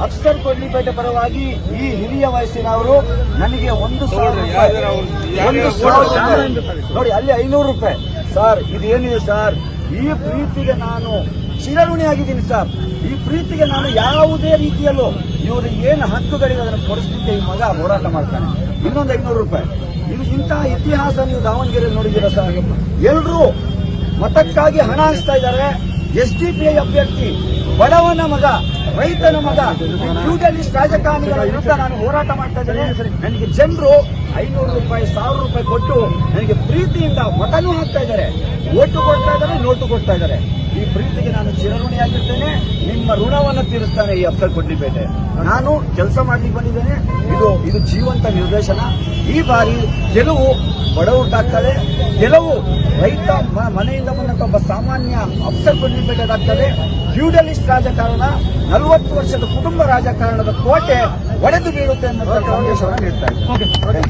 ಅಫ್ಸರ್ ಕೊಡ್ಲಿಪೇಟೆ ಪರವಾಗಿ ಈ ಹಿರಿಯ ವಯಸ್ಸಿನವರು ನನಗೆ 1,000 ರೂಪಾಯಿ ನೋಡಿ, ಅಲ್ಲಿ 500 ರೂಪಾಯಿ ಸರ್. ಇದೇನಿದೆ ಸರ್, ಈ ಪ್ರೀತಿಗೆ ನಾನು ಚಿರಋಣಿಯಾಗಿದ್ದೀನಿ ಸರ್. ಈ ಪ್ರೀತಿಗೆ ನಾನು ಯಾವುದೇ ರೀತಿಯಲ್ಲೂ ಇವರು ಏನು ಹಕ್ಕುಗಳಿವೆ ಅದನ್ನು ಕೊಡಿಸ್ಲಿಕ್ಕೆ ಈ ಮಗ ಹೋರಾಟ ಮಾಡ್ತಾನೆ. ಇನ್ನೊಂದು 500 ರೂಪಾಯಿ. ಇದು ಇಂತಹ ಇತಿಹಾಸ ನೀವು ದಾವಣಗೆರೆಯಲ್ಲಿ ನೋಡಿದ್ದೀರಾ ಸರ್? ಎಲ್ಲರೂ ಮತಕ್ಕಾಗಿ ಹಣ ಹಂಚ್ತಾ ಇದ್ದಾರೆ. SDPI ಅಭ್ಯರ್ಥಿ, ಬಡವನ ಮಗ, ರೈತನ ಮಗ, ಫ್ಯೂಡಲಿಸ್ಟ್ ರಾಜಕಾರಣಿಗಳ ವಿರುದ್ಧ ನಾನು ಹೋರಾಟ ಮಾಡ್ತಾ ಇದ್ದೇನೆ. ನನಗೆ ಜನರು 500 ರೂಪಾಯಿ 1000 ರೂಪಾಯಿ ಕೊಟ್ಟು ನನಗೆ ಪ್ರೀತಿಯಿಂದ ಮತನೂ ಹಾಕ್ತಾ ಇದ್ದಾರೆ, ಓಟು ಕೊಡ್ತಾ ಇದ್ದಾರೆ, ನೋಟು ಕೊಡ್ತಾ ಇದ್ದಾರೆ. ಈ ಪ್ರೀತಿಗೆ ನಾನು ಚಿರಋಣಿಯಾಗಿರ್ತೇನೆ. ನಿಮ್ಮ ಋಣವನ್ನು ತೀರಿಸ್ತಾನೆ ಈ ಅಫ್ಸರ್ ಕೊಡ್ಲಿಪೇಟೆ. ನಾನು ಕೆಲಸ ಮಾಡ್ಲಿಕ್ಕೆ ಬಂದಿದ್ದೇನೆ. ಇದು ಜೀವಂತ ನಿರ್ದೇಶನ. ಈ ಬಾರಿ ಗೆಲುವು ಬಡವರದಾಗ್ತದೆ, ಗೆಲುವು ರೈತ ಮನೆಯಿಂದ ಬಂದಂತ ಒಬ್ಬ ಸಾಮಾನ್ಯ ಅಫ್ಸರ್ ಕೊಡ್ಲಿಪೇಟೆದಾಗ್ತದೆ. ಫ್ಯೂಡಲಿಸ್ಟ್ ರಾಜಕಾರಣ, 40 ವರ್ಷದ ಕುಟುಂಬ ರಾಜಕಾರಣದ ಕೋಟೆ ಒಡೆದು ಬೀಳುತ್ತೆ ಅನ್ನೋ ಸಂದೇಶವನ್ನು ನೀಡ್ತಾ ಇದ್ದಾರೆ.